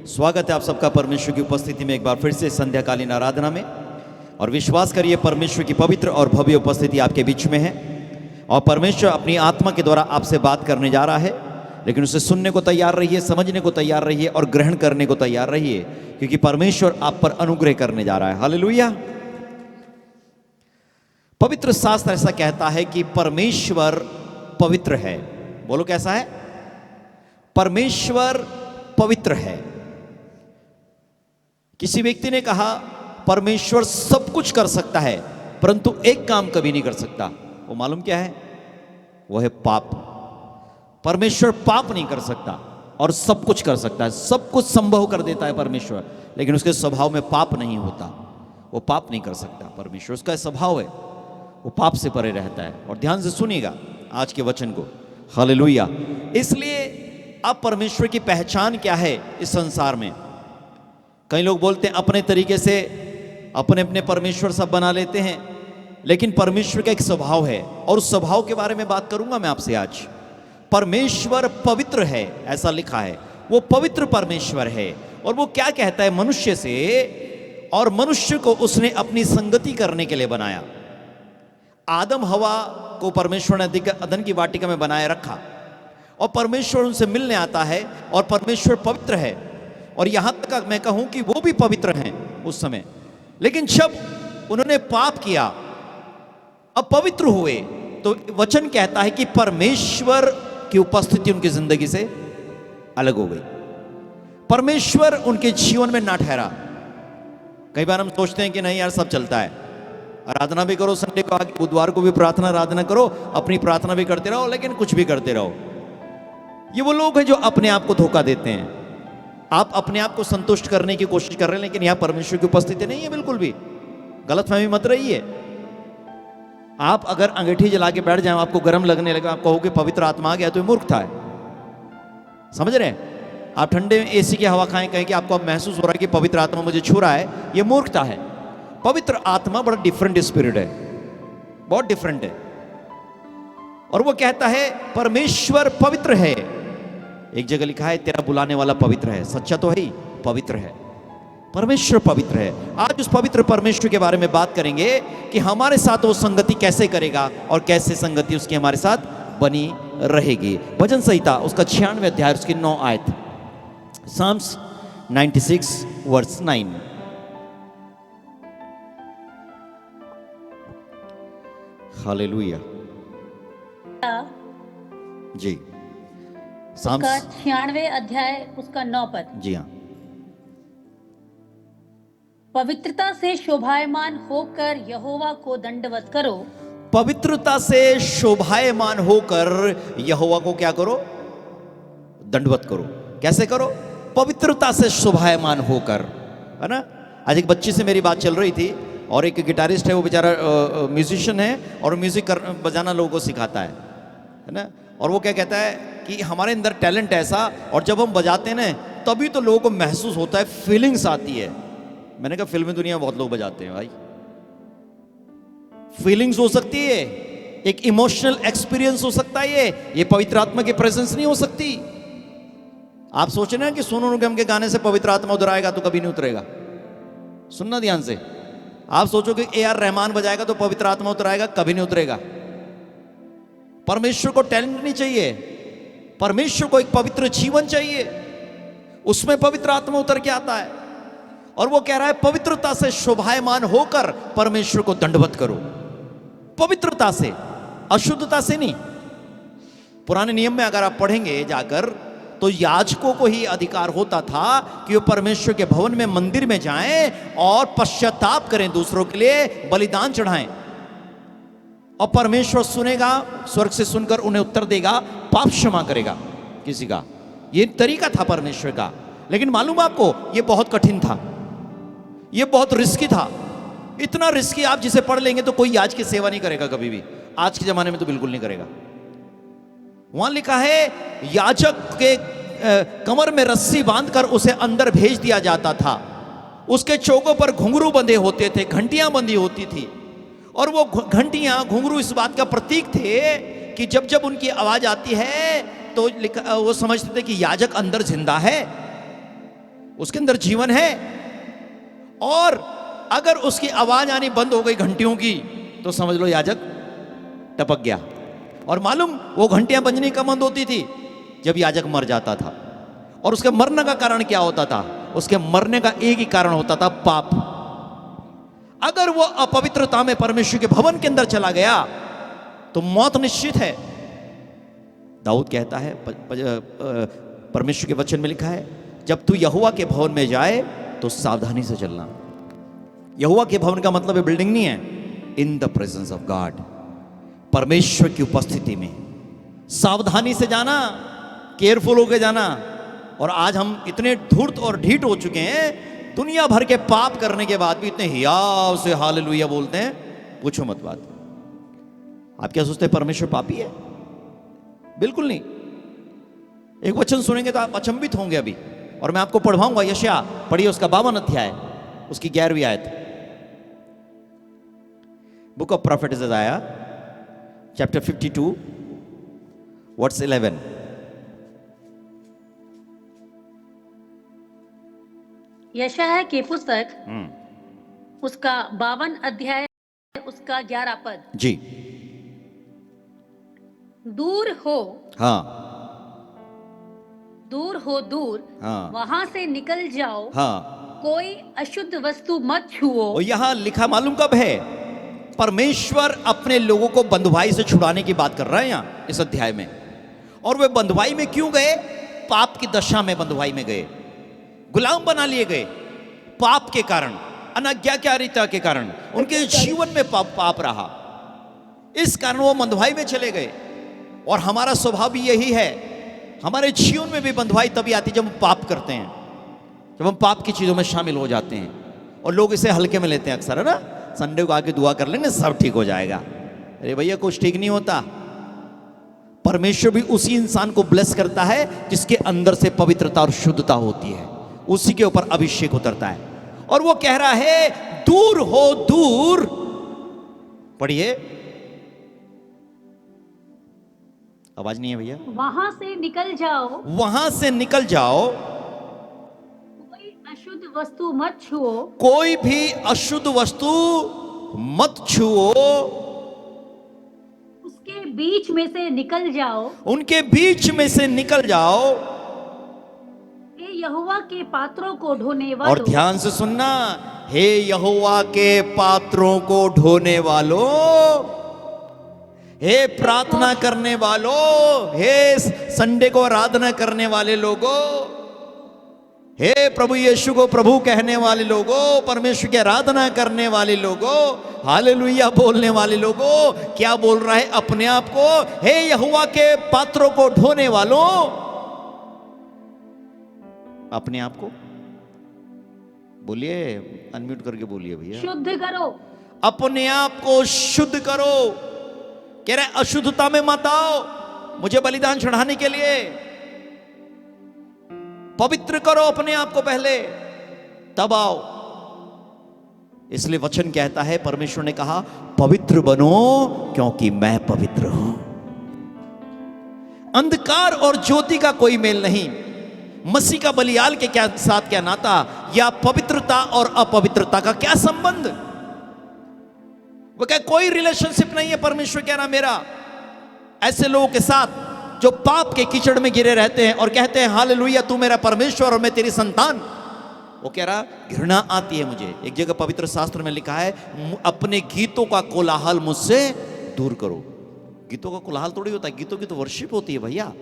स्वागत है आप सबका परमेश्वर की उपस्थिति में एक बार फिर से संध्याकालीन आराधना में। और विश्वास करिए परमेश्वर की पवित्र और भव्य उपस्थिति आपके बीच में है और परमेश्वर अपनी आत्मा के द्वारा आपसे बात करने जा रहा है। लेकिन उसे सुनने को तैयार रहिए, समझने को तैयार रहिए और ग्रहण करने को तैयार रहिए, क्योंकि परमेश्वर आप पर अनुग्रह करने जा रहा है। हालेलुया। पवित्र शास्त्र ऐसा कहता है कि परमेश्वर पवित्र है। बोलो कैसा है? परमेश्वर पवित्र है। किसी व्यक्ति ने कहा परमेश्वर सब कुछ कर सकता है परंतु एक काम कभी नहीं कर सकता। वो मालूम क्या है? वो है पाप। परमेश्वर पाप नहीं कर सकता और सब कुछ कर सकता है, सब कुछ संभव कर देता है परमेश्वर, लेकिन उसके स्वभाव में पाप नहीं होता। वो पाप नहीं कर सकता। परमेश्वर उसका स्वभाव है, वो पाप से परे रहता है। और ध्यान से सुनिएगा आज के वचन को। हालेलुया। इसलिए अब परमेश्वर की पहचान क्या है इस संसार में? कई लोग बोलते हैं अपने तरीके से अपने अपने परमेश्वर सब बना लेते हैं, लेकिन परमेश्वर का एक स्वभाव है और उस स्वभाव के बारे में बात करूंगा मैं आपसे आज। परमेश्वर पवित्र है, ऐसा लिखा है। वो पवित्र परमेश्वर है और वो क्या कहता है मनुष्य से, और मनुष्य को उसने अपनी संगति करने के लिए बनाया। आदम हवा को परमेश्वर ने अदन की वाटिका में बनाए रखा और परमेश्वर उनसे मिलने आता है और परमेश्वर पवित्र है। और यहां तक मैं कहूं कि वो भी पवित्र हैं उस समय, लेकिन जब उन्होंने पाप किया, अपवित्र हुए, तो वचन कहता है कि परमेश्वर की उपस्थिति उनकी जिंदगी से अलग हो गई। परमेश्वर उनके जीवन में ना ठहरा। कई बार हम सोचते हैं कि नहीं यार सब चलता है, आराधना भी करो, संडे को आके बुधवार को भी प्रार्थना आराधना करो, अपनी प्रार्थना भी करते रहो, लेकिन कुछ भी करते रहो। ये वो लोग हैं जो अपने आप को धोखा देते हैं। आप अपने आप को संतुष्ट करने की कोशिश कर रहे हैं, लेकिन यहां परमेश्वर की उपस्थिति नहीं है। बिल्कुल भी गलतफहमी मत रही है। आप अगर अंगीठी जला के बैठ जाए, आपको गर्म लगने लगे, आप कहोगे पवित्र आत्मा आ गया, तो ये मूर्खता है। समझ रहे हैं? आप ठंडे में एसी की हवा खाएं, कहें कि आपको अब महसूस हो रहा है कि पवित्र आत्मा मुझे छू रहा है, ये मूर्खता है। पवित्र आत्मा बड़ा डिफरेंट स्पिरिट है, बहुत डिफरेंट है। और वो कहता है परमेश्वर पवित्र है। एक जगह लिखा है तेरा बुलाने वाला पवित्र है। सच्चा तो है ही, पवित्र है। परमेश्वर पवित्र है। आज उस पवित्र परमेश्वर के बारे में बात करेंगे कि हमारे साथ वो संगति कैसे करेगा और कैसे संगति उसकी हमारे साथ बनी रहेगी। भजन संहिता उसका 96 अध्याय उसकी 9 आयत, साम्स 96 वर्स 9। हालेलुया जी। उसका 96 अध्याय उसका 9 पद। जी हाँ। पवित्रता से शोभायमान होकर यहोवा को दंडवत करो। पवित्रता से शोभायमान होकर यहोवा को क्या करो? दंडवत करो। कैसे करो? पवित्रता से शोभायमान होकर, है ना। आज एक बच्ची से मेरी बात चल रही थी और एक गिटारिस्ट है, वो बेचारा म्यूजिशियन है और म्यूजिक बजाना लोगों को सिखाता है ना। और वो क्या कहता है कि हमारे अंदर टैलेंट ऐसा, और जब हम बजाते हैं ना तभी तो लोगों को महसूस होता है, फीलिंग्स आती है। मैंने कहा फिल्मी दुनिया में बहुत लोग बजाते हैं भाई, फीलिंग्स हो सकती है, एक इमोशनल एक्सपीरियंस हो सकता है। ये पवित्र आत्मा की प्रेजेंस नहीं हो सकती। आप सोच रहे हैं कि सोनू निगम के गाने से पवित्र आत्मा उतर आएगा, तो कभी नहीं उतरेगा। सुनना ध्यान से। आप सोचो कि AR रहमान बजाएगा तो पवित्र आत्मा उतर आएगा, कभी नहीं उतरेगा। परमेश्वर को टैलेंट नहीं चाहिए, परमेश्वर को एक पवित्र जीवन चाहिए, उसमें पवित्र आत्मा उतर के आता है। और वो कह रहा है पवित्रता से शोभायमान होकर परमेश्वर को दंडवत करो। पवित्रता से, अशुद्धता से नहीं। पुराने नियम में अगर आप पढ़ेंगे जाकर, तो याजकों को ही अधिकार होता था कि वो परमेश्वर के भवन में, मंदिर में जाएं और पश्चाताप करें, दूसरों के लिए बलिदान चढ़ाएं, और परमेश्वर सुनेगा, स्वर्ग से सुनकर उन्हें उत्तर देगा, पाप क्षमा करेगा किसी का। ये तरीका था परमेश्वर का। लेकिन मालूम आपको ये बहुत कठिन था, ये बहुत रिस्की था। इतना रिस्की, आप जिसे पढ़ लेंगे तो कोई याजक की सेवा नहीं करेगा कभी भी। आज के जमाने में तो बिल्कुल नहीं करेगा। वहां लिखा है याजक के कमर में रस्सी बांधकर उसे अंदर भेज दिया जाता था। उसके चौकों पर घुंघरू बंधे होते थे, घंटियां बंधी होती थी, और वो घंटियां, घुंघरू इस बात का प्रतीक थे कि जब जब उनकी आवाज आती है तो वो समझते थे कि याजक अंदर जिंदा है। उसके अंदर जीवन है। और अगर उसकी आवाज आनी बंद हो गई घंटियों की, तो समझ लो याजक टपक गया। और मालूम वो घंटियां बजनी कब बंद होती थी? जब याजक मर जाता था। और उसके मरने का कारण क्या होता था? उसके मरने का एक ही कारण होता था, पाप। अगर वो अपवित्रता में परमेश्वर के भवन के अंदर चला गया तो मौत निश्चित है। दाऊद कहता है, परमेश्वर के वचन में लिखा है, जब तू यहोवा के भवन में जाए तो सावधानी से चलना। यहोवा के भवन का मतलब है बिल्डिंग नहीं है, in the presence of God, परमेश्वर की उपस्थिति में सावधानी से जाना, केयरफुल होकर जाना। और आज हम इतने धूर्त और ढीठ हो चुके हैं, दुनिया भर के पाप करने के बाद भी इतने हियाव से हालेलुया बोलते हैं, पूछो मत बात। आप क्या सोचते हैं परमेश्वर पापी है? बिल्कुल नहीं। एक वचन सुनेंगे तो आप अचंभित होंगे अभी, और मैं आपको पढ़वाऊंगा। यशायाह पढ़िए, उसका 52 अध्याय, उसकी 11वीं आयत। बुक ऑफ प्रॉफिट यशायाह चैप्टर 52 वर्स 11। यशायाह की पुस्तक उसका 52 अध्याय उसका 11 पद। जी। दूर हो, हाँ दूर हो, दूर, हाँ वहां से निकल जाओ, हाँ। कोई अशुद्ध वस्तु मत छुओ। और यहां लिखा मालूम कब है? परमेश्वर अपने लोगों को बंधुआई से छुड़ाने की बात कर रहा है यहां इस अध्याय में। और वे बंधुआई में क्यों गए? पाप की दशा में बंधुआई में गए, गुलाम बना लिए गए पाप के कारण, अनाज्ञाकारिता के कारण। उनके जीवन में पाप रहा, इस कारण वो बंधुआई में चले गए। और हमारा स्वभाव भी यही है, हमारे जीवन में भी बंधुआई तभी आती जब हम पाप करते हैं, जब हम पाप की चीजों में शामिल हो जाते हैं। और लोग इसे हल्के में लेते हैं अक्सर, है ना, संडे को आके दुआ कर लेंगे सब ठीक हो जाएगा। अरे भैया कुछ ठीक नहीं होता। परमेश्वर भी उसी इंसान को ब्लेस करता है जिसके अंदर से पवित्रता और शुद्धता होती है, उसी के ऊपर अभिषेक उतरता है। और वो कह रहा है दूर हो, दूर, पढ़िए, आवाज नहीं है भैया। वहां से निकल जाओ, वहां से निकल जाओ, कोई अशुद्ध वस्तु मत छुओ, कोई भी अशुद्ध वस्तु मत छुओ, उसके बीच में से निकल जाओ, उनके बीच में से निकल जाओ। हे यहोवा के पात्रों को ढोने और वालों, ध्यान से सुनना, हे यहोवा के पात्रों को ढोने वालों, हे प्रार्थना करने वालों, हे संडे को आराधना करने वाले लोगों, हे प्रभु यीशु को प्रभु कहने वाले लोगों, परमेश्वर की आराधना करने वाले लोगों, हालेलुया बोलने वाले लोगों, क्या बोल रहा है अपने आप को? हे यहोवा के पात्रों को ढोने वालों, अपने आप को बोलिए, अनम्यूट करके बोलिए भैया, शुद्ध करो, अपने आप को शुद्ध करो। कह रहे अशुद्धता में मत आओ, मुझे बलिदान चढ़ाने के लिए पवित्र करो अपने आप को पहले, तब आओ। इसलिए वचन कहता है, परमेश्वर ने कहा पवित्र बनो क्योंकि मैं पवित्र हूं। अंधकार और ज्योति का कोई मेल नहीं, मसीह का बलियाल के क्या साथ क्या नाता, या पवित्रता और अपवित्रता का क्या संबंध? वो क्या कोई रिलेशनशिप नहीं है परमेश्वर कह रहा मेरा ऐसे लोगों के साथ जो पाप के कीचड़ में गिरे रहते हैं और कहते हैं हालेलुया तू मेरा परमेश्वर और मैं तेरी संतान। वो कह रहा घृणा आती है मुझे। एक जगह पवित्र शास्त्र में लिखा है, अपने गीतों का कोलाहल मुझसे दूर करो। गीतों का कोलाहल थोड़ी होता है, गीतों की तो वर्शिप होती है भैया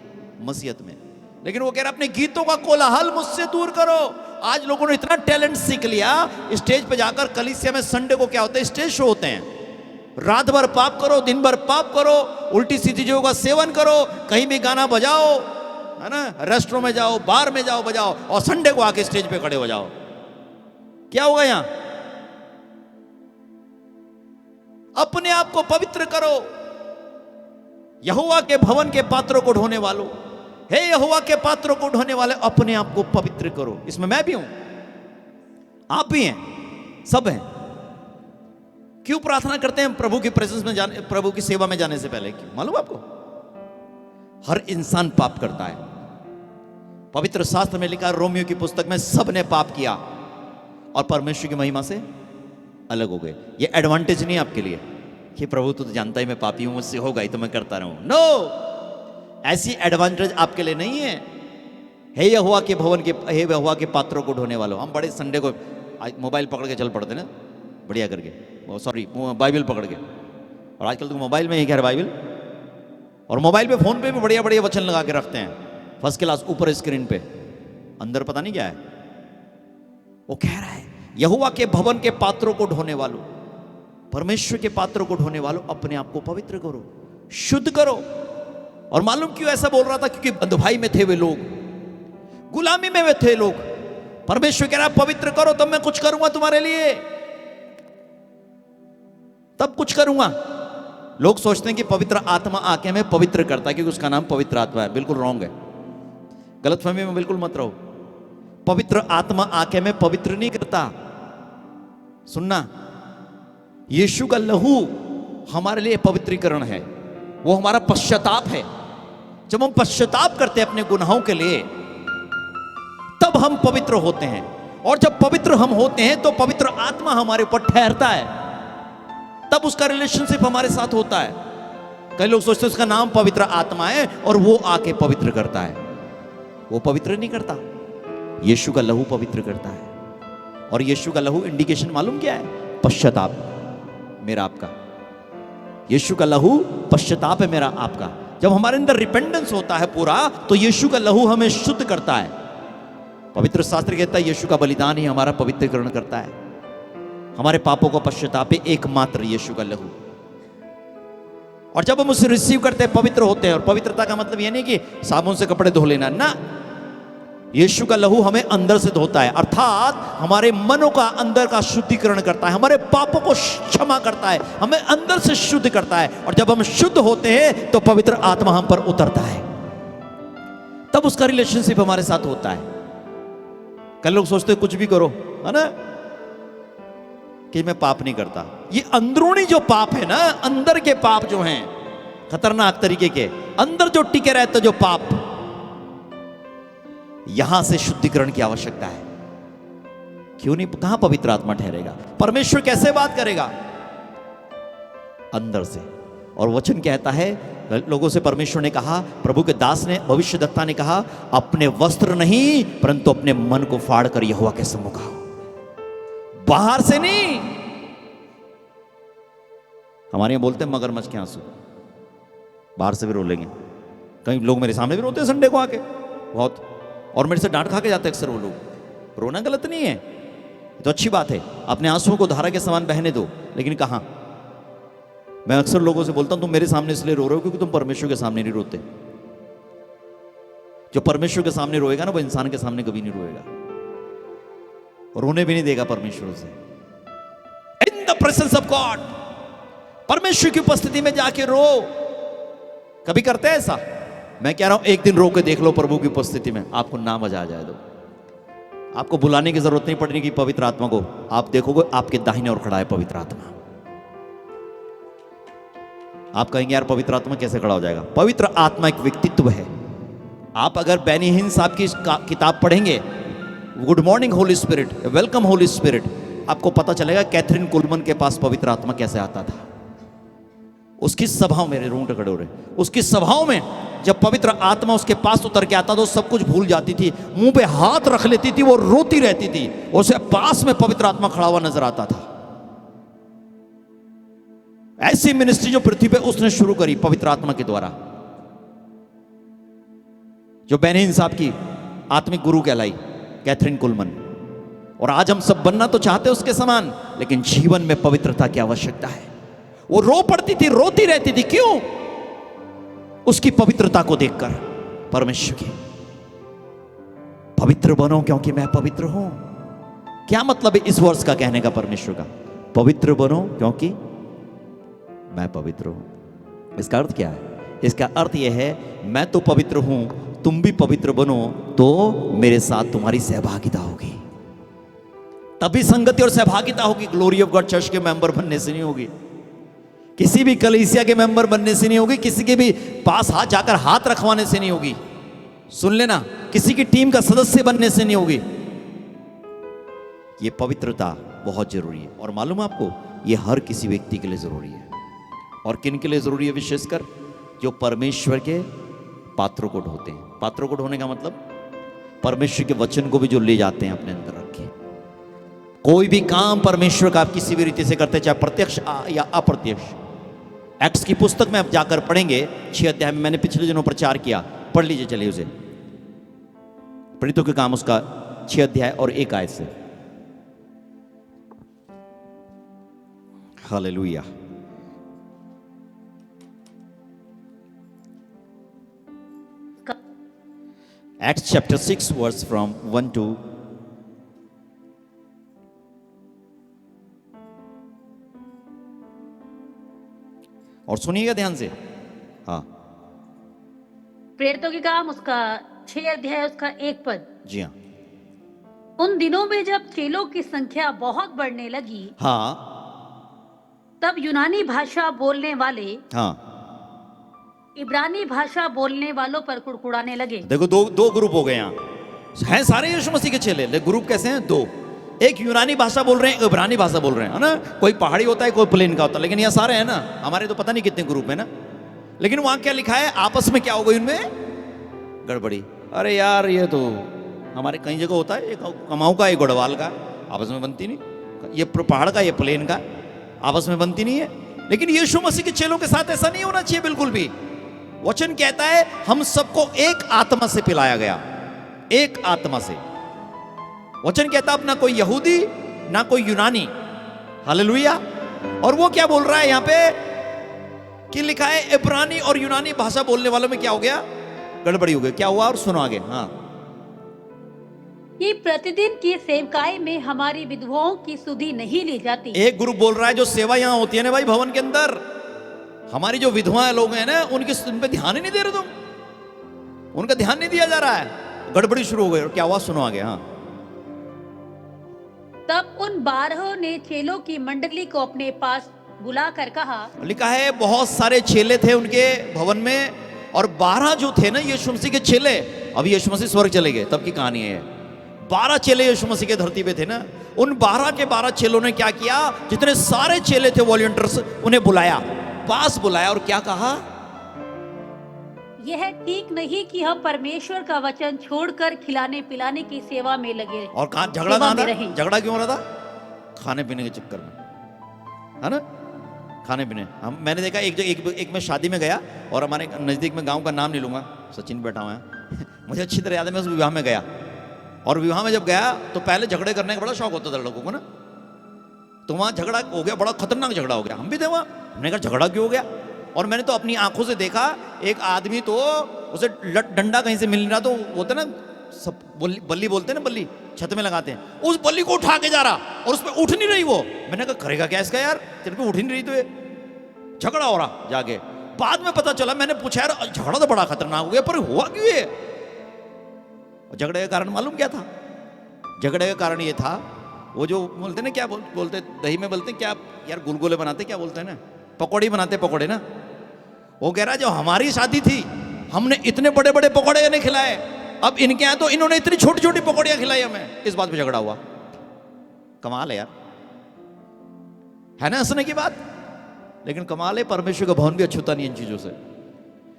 मसीहत में। लेकिन वो कह रहा अपने गीतों का कोलाहल मुझसे दूर करो। आज लोगों ने इतना टैलेंट सीख लिया, स्टेज पे जाकर कलीसिया में संडे को क्या होता है, स्टेज शो होते हैं। रात भर पाप करो, दिन भर पाप करो, उल्टी सीधी चीजों का सेवन करो, कहीं भी गाना बजाओ, है ना, रेस्टोरेंट में जाओ, बार में जाओ, बजाओ, और संडे को आके स्टेज पे खड़े हो जाओ। क्या होगा यहां? अपने आप को पवित्र करो। यहोवा के भवन के पात्रों को ढोने वालों, हे यहोवा के पात्रों को ढोने वाले, अपने आप को पवित्र करो। इसमें मैं भी हूं, आप भी हैं, सब हैं। क्यों प्रार्थना करते हैं प्रभु की प्रेजेंस में जाने, प्रभु की सेवा में जाने से पहले? क्यों मालूम आपको? हर इंसान पाप करता है, पवित्र शास्त्र में लिखा, रोमियो की पुस्तक में, सबने पाप किया और परमेश्वर की महिमा से अलग हो गए। ये एडवांटेज नहीं है आपके लिए कि प्रभु तो जानता ही मैं पापी हूं, मुझसे होगा ही तो मैं करता रहूं। नो, ऐसी एडवांटेज आपके लिए नहीं है। हे यहोवा के भवन के, हे यहोवा के पात्रों को ढोने वालों। हम बड़े संडे को मोबाइल पकड़ के चल पड़ते ना, बढ़िया करके, सॉरी बाइबल पकड़ के। और आजकल तो मोबाइल में ही कह रहे बाइबल, और मोबाइल पे फोन पे भी बढ़िया बढ़िया वचन लगा के रखते हैं, फर्स्ट क्लास, ऊपर स्क्रीन पे, अंदर पता नहीं क्या है। वो कह रहा है यहोवा के भवन के पात्रों को ढोने वालों, परमेश्वर के पात्रों को ढोने वालों, अपने आप को पवित्र करो, शुद्ध करो। और मालूम क्यों ऐसा बोल रहा था? क्योंकि बंधुभाई में थे वे लोग, गुलामी में वे थे लोग। परमेश्वर कह रहा है पवित्र करो, तब मैं कुछ करूंगा तुम्हारे लिए, तब कुछ करूंगा। लोग सोचते हैं कि पवित्र आत्मा आके हमें पवित्र करता है क्योंकि उसका नाम पवित्र आत्मा है। बिल्कुल रॉन्ग है, गलतफहमी में बिल्कुल मत रहो। पवित्र आत्मा आके हमें पवित्र नहीं करता। सुनना, यीशु का लहू हमारे लिए पवित्रीकरण है, वो हमारा पश्चाताप है। जब हम पश्चाताप करते हैं अपने गुनाहों के लिए, तब हम पवित्र होते हैं। और जब पवित्र हम होते हैं तो पवित्र आत्मा हमारे ऊपर ठहरता है, तब उसका रिलेशनशिप हमारे साथ होता है। कई लोग सोचते हैं उसका नाम पवित्र आत्मा है और वो आके पवित्र करता है। वो पवित्र नहीं करता, यीशु का लहू पवित्र करता है। और यीशु का लहू इंडिकेशन मालूम क्या है? पश्चाताप मेरा आपका। यीशु का लहू पश्चाताप है मेरा आपका। जब हमारे अंदर रिपेंडेंस होता है पूरा, तो यीशु का लहू हमें शुद्ध करता है। पवित्र शास्त्र कहता है यीशु का बलिदान ही हमारा पवित्रीकरण करता है। हमारे पापों को पश्चाताप एकमात्र यीशु का लहू। और जब हम उसे रिसीव करते हैं, पवित्र होते हैं। और पवित्रता का मतलब यह नहीं कि साबुन से कपड़े धो लेना ना, यीशु का लहू हमें अंदर से धोता है, अर्थात हमारे मनों का अंदर का शुद्धिकरण करता है, हमारे पापों को क्षमा करता है, हमें अंदर से शुद्ध करता है। और जब हम शुद्ध होते हैं तो पवित्र आत्मा हम पर उतरता है, तब उसका रिलेशनशिप हमारे साथ होता है। कई लोग सोचते कुछ भी करो, है ना, कि मैं पाप नहीं करता। ये अंदरूनी जो पाप है ना, अंदर के पाप जो हैं खतरनाक तरीके के, अंदर जो टिके रहते जो पाप, यहां से शुद्धिकरण की आवश्यकता है। क्यों नहीं? कहां पवित्र आत्मा ठहरेगा? परमेश्वर कैसे बात करेगा? अंदर से। और वचन कहता है, लोगों से परमेश्वर ने कहा, प्रभु के दास ने, भविष्यद्वक्ता ने कहा, अपने वस्त्र नहीं परंतु अपने मन को फाड़ कर यहोवा के सम्मुख आओ। बाहर से नहीं। हमारे यहां बोलते हैं मगरमच्छ के आंसू, बाहर से भी रो लेंगे। कई लोग मेरे सामने भी रोते हैं संडे को आके बहुत, और मेरे से डांट खा के जाते हैं अक्सर वो लोग। रोना गलत नहीं है, तो अच्छी बात है, अपने आंसुओं को धारा के समान बहने दो। लेकिन कहां? मैं अक्सर लोगों से बोलता हूं, तुम मेरे सामने इसलिए रो रहे हो क्योंकि तुम परमेश्वर के सामने नहीं रोते। जो परमेश्वर के सामने रोएगा ना, वो इंसान के सामने कभी नहीं रोएगा, रोने भी नहीं देगा परमेश्वर से। In the presence of God, परमेश्वर की उपस्थिति में जाके रो। कभी करते हैं ऐसा? मैं कह रहा हूं एक दिन रो के देख लो प्रभु की उपस्थिति में, आपको ना मजा आ जाए। दो आपको बुलाने की जरूरत नहीं पड़ेगी पवित्र आत्मा को, आप देखोगे आपके दाहिने ओर खड़ा है पवित्र आत्मा। आप कहेंगे यार पवित्र आत्मा कैसे खड़ा हो जाएगा? पवित्र आत्मा एक व्यक्तित्व है। आप अगर बेनी हिन्न साहब की किताब पढ़ेंगे, good morning Holi spirit, welcome Holi spirit, आपको पता चलेगा कैथरीन कुलमन के पास पवित्र आत्मा कैसे आता था। उसकी सभाओं, मेरे रोंगटे खड़े हो रहे, उसकी सभाओं में जब पवित्र आत्मा उसके पास उतर के आता तो सब कुछ भूल जाती थी, मुंह पे हाथ रख लेती थी, वो रोती रहती थी, उसे पास में पवित्र आत्मा खड़ा हुआ नजर आता था। ऐसी मिनिस्ट्री जो पृथ्वी पे उसने शुरू करी पवित्र आत्मा के द्वारा, जो बेनी हिन्न साहब की आत्मिक गुरु कहलाई, कैथरीन कुलमन। और आज हम सब बनना तो चाहते हैं उसके समान, लेकिन जीवन में पवित्रता की आवश्यकता है। वो रो पड़ती थी, रोती रहती थी, क्यों? उसकी पवित्रता को देखकर। परमेश्वर की, पवित्र बनो क्योंकि मैं पवित्र हूं। क्या मतलब है इस वर्ष का कहने का परमेश्वर का? पवित्र बनो क्योंकि मैं पवित्र हूं। इसका अर्थ क्या है? इसका अर्थ यह है, मैं तो पवित्र हूं, तुम भी पवित्र बनो तो मेरे साथ तुम्हारी सहभागिता होगी, तभी संगति और सहभागिता होगी। ग्लोरी ऑफ गॉड चर्च के मेंबर बनने से नहीं होगी, किसी भी कलीसिया के मेंबर बनने से नहीं होगी, किसी के भी पास हाथ जाकर हाथ रखवाने से नहीं होगी। सुन लेना, किसी की टीम का सदस्य बनने से नहीं होगी। ये पवित्रता बहुत जरूरी है। और मालूम है आपको, ये हर किसी व्यक्ति के लिए जरूरी है। और किन के लिए जरूरी है? विशेषकर जो परमेश्वर के पात्रों को ढोते हैं। पात्रों को ढोने का मतलब परमेश्वर के वचन को भी जो ले जाते हैं अपने अंदर रखे। कोई भी काम परमेश्वर का आप किसी भी रीति से करते, चाहे प्रत्यक्ष या अप्रत्यक्ष। एक्ट्स की पुस्तक में आप जाकर पढ़ेंगे, 6 अध्याय में मैंने पिछले दिनों प्रचार किया, पढ़ लीजिए, चलिए उसे। प्रेरितों के काम उसका 6 अध्याय और 1 आयत से। Hallelujah. Acts chapter 6 verse from 1 to और सुनिएगा ध्यान से। हाँ प्रेरितों के काम उसका 6 अध्याय उसका 1 पद। जी हाँ। उन दिनों में जब चेलों की संख्या बहुत बढ़ने लगी, हाँ तब यूनानी भाषा बोलने वाले हाँ। इब्रानी भाषा बोलने वालों पर कुड़कुड़ाने लगे। देखो, दो ग्रुप हो गए यहाँ। हैं सारे यीशु मसीह के चेले, लेकिन ग्रुप कैसे हैं? 2। एक यूनानी भाषा बोल रहे हैं, इब्रानी भाषा बोल रहे हैं, है ना। कोई पहाड़ी होता है, कोई प्लेन का होता है, लेकिन यहाँ सारे हैं ना। हमारे तो पता नहीं कितने ग्रुप है ना। लेकिन वहां क्या लिखा है? आपस में क्या हो गई उनमें? गड़बड़ी। अरे यार, ये तो हमारे कई जगह होता है, एक कमाऊ का, एक गढ़वाल का, आपस में बनती नहीं। ये पहाड़ का, ये प्लेन का, आपस में बनती नहीं है। लेकिन यीशु मसीह के चेलों के साथ ऐसा नहीं होना चाहिए बिल्कुल भी। वचन कहता है हम सबको एक आत्मा से पिलाया गया, एक आत्मा से। वचन कहता है अब ना कोई यहूदी ना कोई यूनानी। हालेलुया। और वो क्या बोल रहा है यहाँ पे कि लिखा है इब्रानी और यूनानी भाषा बोलने वालों में क्या हो गया? गड़बड़ी हो गई। क्या हुआ? और सुनो आगे। हाँ, कि प्रतिदिन की सेवकाई में हमारी विधवाओं की सुधि नहीं ली जाती। एक ग्रुप बोल रहा है जो सेवा यहाँ होती है ना भाई भवन के अंदर, हमारी जो विधवाएं लोग हैं ना, उन पे ध्यान ही नहीं दे रहे तुम, उनका ध्यान नहीं दिया जा रहा है। गड़बड़ी शुरू हो गई। और क्या हुआ? सुनो आगे। हाँ, तब उन 12 ने चेलों की मंडली को अपने पास बुलाकर कहा। लिखा है बहुत सारे चेले थे उनके भवन में, और 12 जो थे ना यीशु मसीह के चेले, अभी यीशु मसीह स्वर्ग चले गए तब की कहानी है। 12 चेले यीशु मसीह के धरती पे थे ना। उन 12 के 12 चेलों ने क्या किया? जितने सारे चेले थे वॉलंटियर्स, उन्हें बुलाया, पास बुलाया, और क्या कहा? यह ठीक नहीं कि हम परमेश्वर का वचन छोड़कर खिलाने पिलाने की सेवा में लगे। और कहा झगड़ा कहां था? झगड़ा क्यों हो रहा था? खाने पीने के चक्कर में, है ना। खाने पीने। मैंने देखा एक मैं शादी में गया, और हमारे नजदीक में, गांव का नाम नहीं लूंगा, सचिन बैठा हुआ है मुझे अच्छी तरह याद है। मैं उस विवाह में गया, और विवाह में जब गया तो पहले झगड़े करने का बड़ा शौक होता था लड़कों को ना। तो वहां झगड़ा हो गया, बड़ा खतरनाक झगड़ा हो गया। हम भी थे वहां। हमने कहा झगड़ा क्यों हो गया? और मैंने तो अपनी आंखों से देखा, एक आदमी तो उसे डंडा कहीं से मिल नहीं रहा, तो बोलते ना सब बल्ली बोलते हैं ना, बल्ली छत में लगाते हैं, उस बल्ली को उठा के जा रहा, और उस पर उठ नहीं रही वो। मैंने कहा करेगा क्या इसका यार, तेरे पे उठ ही नहीं रही। तो ये झगड़ा हो रहा जाके। बाद में पता चला, मैंने पूछा यार झगड़ा तो बड़ा खतरनाक हो गया, पर हुआ क्यों ये? झगड़े का कारण मालूम क्या था? झगड़े का कारण ये था, वो जो बोलते ना, क्या बोलते दही में बोलते क्या यार, गुलगुले बनाते, क्या बोलते हैं ना, पकौड़ी बनाते, पकौड़े ना। वो कह रहा जो हमारी शादी थी हमने इतने बड़े बड़े पकौड़े नहीं खिलाए, अब इनके यहाँ तो इन्होंने इतनी छोटी छोटी पकौड़ियां खिलाई हमें। इस बात पे झगड़ा हुआ। कमाल है यार, है ना हंसने की बात। लेकिन कमाल है, परमेश्वर का भवन भी अछूता नहीं इन चीजों से।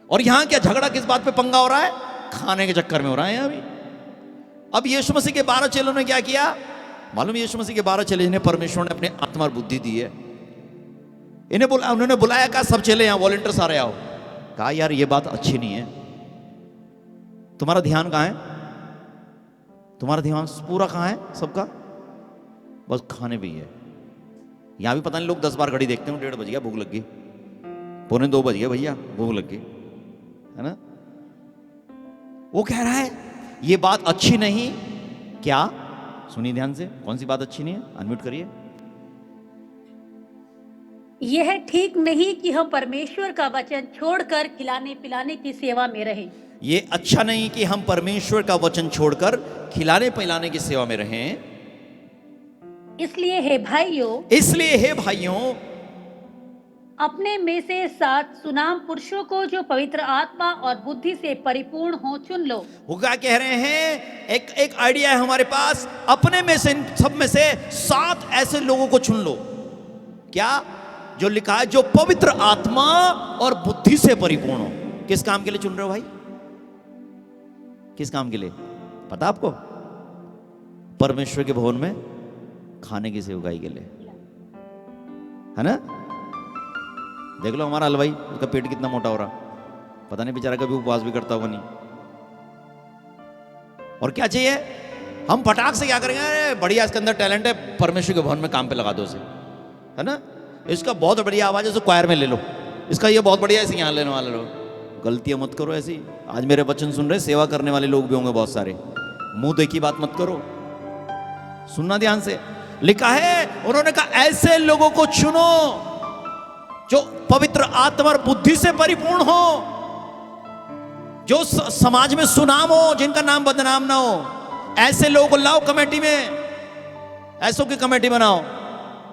और यहां क्या झगड़ा किस बात पे पंगा हो रहा है? खाने के चक्कर में हो रहा है अभी। अब यीशु मसीह के 12 चेलों ने क्या किया मालूम? यीशु मसीह के 12 चेले, जिन्हें परमेश्वर ने अपने आत्मा और बुद्धि दी है, उन्होंने बुलाया, कहा सब चेले यहाँ वॉलंटियर्स आ रहे आओ। कहा यार ये बात अच्छी नहीं है। तुम्हारा ध्यान कहाँ है? तुम्हारा ध्यान पूरा कहाँ है सबका? बस खाने पे ही है। यहां भी पता नहीं लोग 10 बार घड़ी देखते हैं, 1:30 बज गया, भूख लग गई, 1:45 बज गया, भैया भूख लग गई, है ना। वो कह रहा है ये बात अच्छी नहीं। क्या? सुनिए ध्यान से, कौन सी बात अच्छी नहीं है? अनम्यूट करिए। यह ठीक नहीं कि हम परमेश्वर का वचन छोड़कर खिलाने पिलाने की सेवा में रहें। ये अच्छा नहीं कि हम परमेश्वर का वचन छोड़कर खिलाने पिलाने की सेवा में रहें। इसलिए हे भाइयों अपने में से 7 सुनाम पुरुषों को जो पवित्र आत्मा और बुद्धि से परिपूर्ण हो चुन लो। वो क्या कह रहे हैं? एक एक आइडिया है हमारे पास, अपने में से, इन सब में से 7 ऐसे लोगों को चुन लो। क्या? जो लिखा है, जो पवित्र आत्मा और बुद्धि से परिपूर्ण हो। किस काम के लिए चुन रहे हो भाई? किस काम के लिए पता आपको? परमेश्वर के भवन में खाने की सेवकाई के लिए, है ना? देख लो हमारा हलवाई, उसका पेट कितना मोटा हो रहा, पता नहीं बेचारा कभी उपवास भी करता होगा नहीं। और क्या चाहिए? हम फटाक से क्या करेंगे? अरे बढ़िया, इसके अंदर टैलेंट है, परमेश्वर के भवन में काम पे लगा दो उसे, है ना? इसका बहुत बढ़िया आवाज है, उसको क्वायर में ले लो, इसका ये बहुत बढ़िया है, इसे यहाँ लेने वाले लो। गलतियां मत करो ऐसी। आज मेरे वचन सुन रहे सेवा करने वाले लोग भी होंगे बहुत सारे, मुंह देखी बात मत करो, सुनना ध्यान से। लिखा है, उन्होंने कहा ऐसे लोगों को चुनो जो पवित्र आत्मा और बुद्धि से परिपूर्ण हो, जो समाज में सुनाम हो, जिनका नाम बदनाम ना हो। ऐसे लोगों को लाओ कमेटी में, ऐसों की कमेटी बनाओ।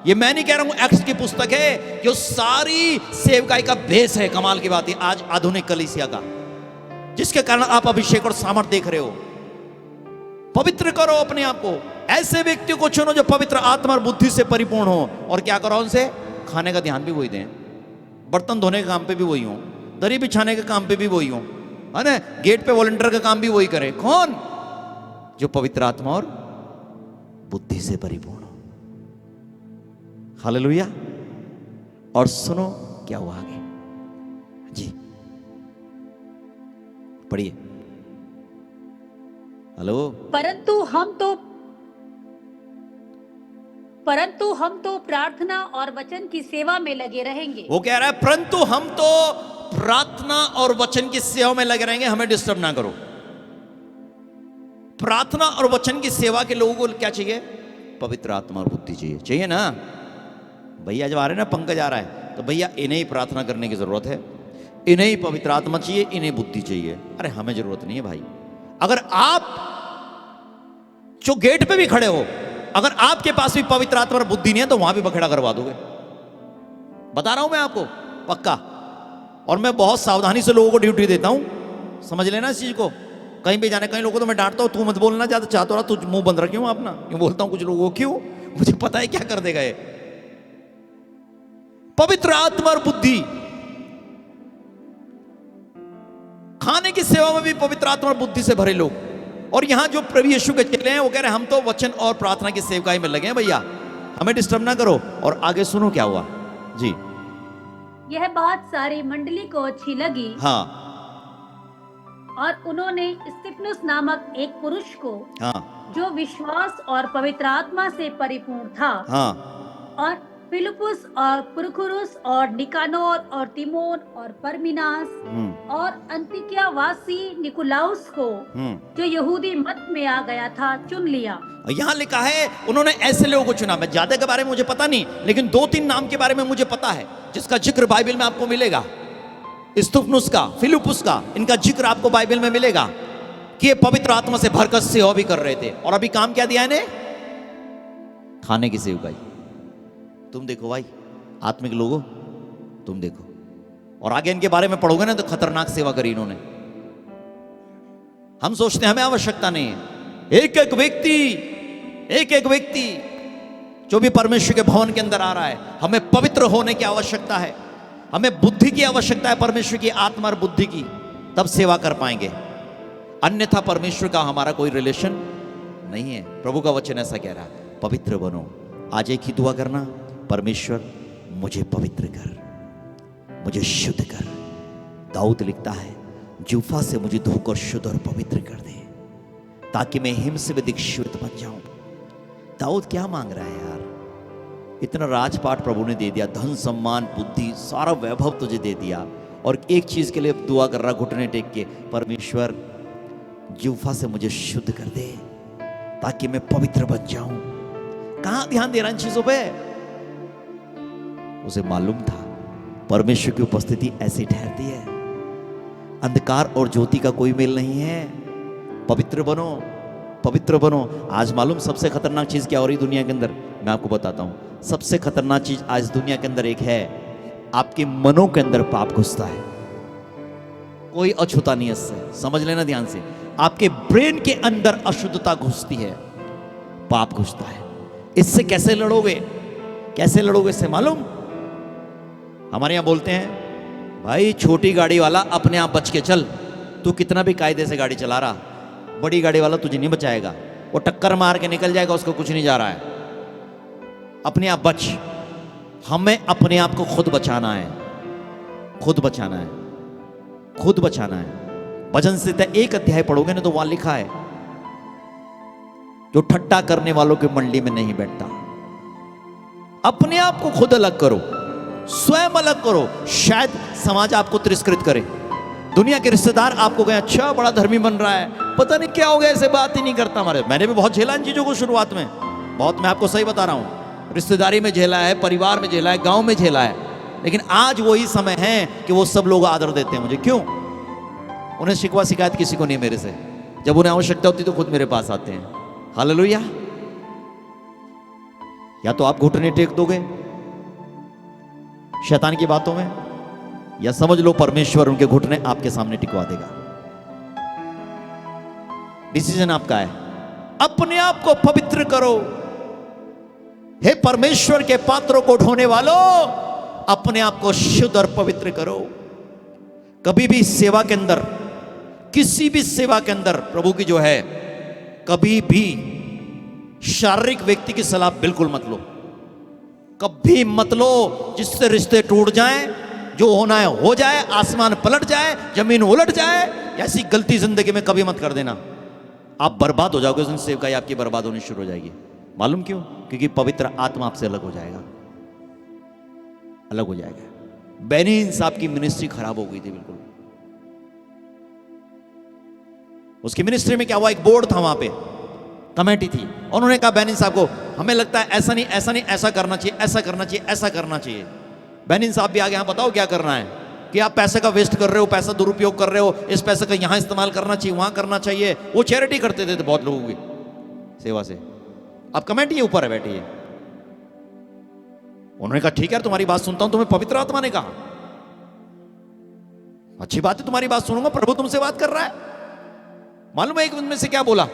ये मैं नहीं कह रहा हूं, एक्ट्स की पुस्तक है, जो सारी सेवकाई का बेस है। कमाल की बात है आज आधुनिक कलीसिया का, जिसके कारण आप अभिषेक और सामर्थ देख रहे हो। पवित्र करो अपने आप को। ऐसे व्यक्ति को चुनो जो पवित्र आत्मा और बुद्धि से परिपूर्ण हो। और क्या करो उनसे? खाने का ध्यान भी वही दें, बर्तन धोने के काम पे भी वही हो, दरी बिछाने के काम पे भी वही हो, है ना? गेट पे वॉलंटियर का काम भी वही करे। कौन? जो पवित्र आत्मा और बुद्धि से परिपूर्ण हो। हालेलुया। और सुनो क्या हुआ आगे जी, पढ़िए। हेलो। परंतु हम तो प्रार्थना और वचन की सेवा में लगे रहेंगे। वो कह रहा है, परंतु हम तो प्रार्थना और वचन की सेवा में लगे रहेंगे, हमें डिस्टर्ब ना करो। प्रार्थना और वचन की सेवा के लोगों को क्या चाहिए? पवित्र आत्मा और बुद्धि चाहिए। चाहिए ना भैया? जब आ रहे ना पंकज आ रहा है, तो भैया इन्हें ही प्रार्थना करने की जरूरत है, इन्हें ही पवित्र आत्मा चाहिए, इन्हें बुद्धि चाहिए। अरे हमें जरूरत नहीं है भाई। अगर आप जो गेट पे भी खड़े हो, अगर आपके पास भी पवित्र आत्मा और बुद्धि नहीं है, तो वहां भी बखेड़ा करवा दोगे। बता रहा हूं मैं आपको पक्का। और मैं बहुत सावधानी से लोगों को ड्यूटी देता हूं, समझ लेना इस चीज को। कहीं भी जाने, कई लोगों को तो मैं डांटता हूं, तू मत बोलना ज्यादा, चाहता रहा, तू मुंह बंद रखे हूं अपना। यूं बोलता हूं कुछ लोगों को, क्यों? मुझे पता है क्या कर देगा ये। पवित्र आत्मा और बुद्धि, खाने की सेवा में भी पवित्र आत्मा और बुद्धि से भरे लोग। और यहां जो प्रभु यीशु के चेले हैं, वो कह रहे हैं हम तो वचन और प्रार्थना की सेवकाई में लगे हैं भैया, हमें डिस्टर्ब ना करो। और आगे सुनो क्या हुआ जी। यह बात सारी मंडली को अच्छी लगी। हाँ। और उन्होंने स्तिफनुस नामक एक पुरुष को, हाँ, जो विश्वास और पवित्र आत्मा से परिपूर्ण था, हाँ, और फिलिपुस और पुरखुरुस और निकानोर और तिमोन और परमिनास और अंतिकिया वासी निकुलाउस को, जो यहूदी मत में आ गया था, चुन लिया। यहां लिखा है उन्होंने ऐसे लोगों को चुना। मैं ज्यादा के बारे में मुझे पता नहीं, लेकिन 2-3 नाम के बारे में मुझे पता है, जिसका जिक्र बाइबल में आपको मिलेगा। स्तिफनुस का, फिलिपुस का, इनका जिक्र आपको बाइबल में मिलेगा कि ये पवित्र आत्मा से भरकर सेवा भी कर रहे थे। और अभी काम क्या दिया इन्हें? खाने की सेवकाई। तुम देखो भाई आत्मिक लोगों, तुम देखो। और आगे इनके बारे में पढ़ोगे ना, तो खतरनाक सेवा करी इन्होंने। हम सोचते हैं हमें आवश्यकता नहीं है। एक एक व्यक्ति जो भी परमेश्वर के भवन के अंदर आ रहा है, हमें पवित्र होने की आवश्यकता है, हमें बुद्धि की आवश्यकता है, परमेश्वर की आत्मा और बुद्धि की, तब सेवा कर पाएंगे। अन्यथा परमेश्वर का हमारा कोई रिलेशन नहीं है। प्रभु का वचन ऐसा कह रहा है, पवित्र बनो। आज एक ही दुआ करना, परमेश्वर मुझे पवित्र कर, मुझे शुद्ध कर। दाऊद लिखता है, जूफा से मुझे धोकर शुद्ध और पवित्र कर दे, ताकि मैं हिम से अधिक शुद्ध बन जाऊं। दाऊद क्या मांग रहा है यार? इतना राजपाट प्रभु ने दे दिया, धन सम्मान बुद्धि सारा वैभव तुझे दे दिया, और एक चीज के लिए दुआ कर रहा घुटने टेक के, परमेश्वर जूफा से मुझे शुद्ध कर दे ताकि मैं पवित्र बन जाऊं। कहां ध्यान दे रहा इन चीजों पे? उसे मालूम था परमेश्वर की उपस्थिति ऐसी ठहरती है, अंधकार और ज्योति का कोई मेल नहीं है। पवित्र बनो, पवित्र बनो। आज मालूम सबसे खतरनाक चीज क्या हो रही दुनिया के अंदर? मैं आपको बताता हूं। सबसे खतरनाक चीज आज दुनिया के अंदर एक है, आपके मनों के अंदर पाप घुसता है। कोई अछूता नहीं है इससे, समझ लेना ध्यान से। आपके ब्रेन के अंदर अशुद्धता घुसती है, पाप घुसता है। इससे कैसे लड़ोगे? कैसे लड़ोगे इससे मालूम? हमारे यहां बोलते हैं, भाई छोटी गाड़ी वाला अपने आप बच के चल। तू कितना भी कायदे से गाड़ी चला रहा, बड़ी गाड़ी वाला तुझे नहीं बचाएगा। वो टक्कर मार के निकल जाएगा, उसको कुछ नहीं जा रहा है। अपने आप बच। हमें अपने आप को खुद बचाना है, खुद बचाना है, खुद बचाना है। भजन संहिता 1 अध्याय पढ़ोगे ना तो वहां लिखा है, जो ठट्टा करने वालों की मंडली में नहीं बैठता। अपने आप को खुद अलग करो, स्वयं अलग करो। शायद समाज आपको तिरस्कृत करे, दुनिया के रिश्तेदार आपको कहें अच्छा बड़ा धर्मी बन रहा है, पता नहीं क्या हो गया, ऐसे बात ही नहीं करता हमारे। मैंने भी बहुत झेला इन चीजों को शुरुआत में, बहुत, मैं आपको सही बता रहा हूं। रिश्तेदारी में झेला है, परिवार में झेला है, गांव में झेला है। लेकिन आज वही समय है कि वो सब लोग आदर देते हैं मुझे। क्यों? उन्हें शिकवा शिकायत किसी को नहीं मेरे से। जब उन्हें आवश्यकता होती तो खुद मेरे पास आते हैं। हालेलुया। या तो आप घुटने टेक दोगे शैतान की बातों में, या समझ लो परमेश्वर उनके घुटने आपके सामने टिकवा देगा। डिसीजन आपका है। अपने आप को पवित्र करो। हे परमेश्वर के पात्रों को ढोने वालों, अपने आप को शुद्ध और पवित्र करो। कभी भी सेवा के अंदर, किसी भी सेवा के अंदर प्रभु की जो है, कभी भी शारीरिक व्यक्ति की सलाह बिल्कुल मत लो, कभी मत लो, जिससे रिश्ते टूट जाएं, जो होना है हो जाए, आसमान पलट जाए, जमीन उलट जाए। ऐसी गलती जिंदगी में कभी मत कर देना। आप बर्बाद हो जाओगे, उस दिन सेवकाई आपकी बर्बाद होनी शुरू हो जाएगी। मालूम क्यों? क्योंकि पवित्र आत्मा आपसे अलग हो जाएगा, अलग हो जाएगा। बेनिन साहब की मिनिस्ट्री खराब हो गई थी बिल्कुल। उसकी मिनिस्ट्री में क्या हुआ, एक बोर्ड था वहां पे, कमेटी थी, और उन्होंने कहा बेनिन साहब को, हमें लगता है ऐसा नहीं, ऐसा नहीं, ऐसा करना चाहिए, ऐसा करना चाहिए, ऐसा करना चाहिए। बेनिन साहब भी आगे, हाँ बताओ क्या करना है, कि आप पैसे का वेस्ट कर रहे हो, पैसा दुरुपयोग कर रहे हो, इस पैसे का यहां इस्तेमाल करना चाहिए, वहां करना चाहिए। वो चैरिटी करते थे बहुत लोगों की सेवा से। अब कमेटी के ऊपर है बैठी है। उन्होंने कहा ठीक है तुम्हारी बात सुनता हूं। तुम्हें पवित्र आत्मा ने कहा, अच्छी बात है, तुम्हारी बात सुनूंगा, प्रभु तुमसे बात कर रहा है। मालूम है एक उनमें से क्या बोला?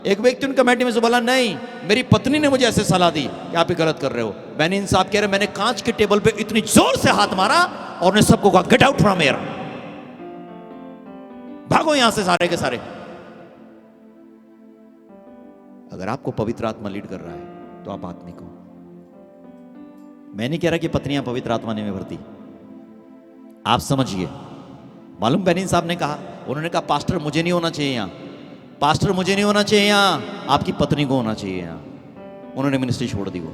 एक व्यक्ति उन कमेटी में से बोला, नहीं मेरी पत्नी ने मुझे ऐसे सलाह दी कि आप ये गलत कर रहे हो। बेनिन साहब कह रहे, मैंने कांच के टेबल पे इतनी जोर से हाथ मारा और उन्हें सबको कहा गेट आउट फ्रॉम हियर, भागो यहां से सारे के सारे। अगर आपको पवित्र आत्मा लीड कर रहा है तो आप आत्मिक हो। मैं नहीं कह रहा कि पत्नियां पवित्र आत्मा नहीं में भरती, आप समझिए। मालूम बेनिन साहब ने कहा, उन्होंने कहा पास्टर मुझे नहीं होना चाहिए यहां, पास्टर मुझे नहीं होना चाहिए यहां, आपकी पत्नी को होना चाहिए यहां। उन्होंने मिनिस्ट्री छोड़ दी वो।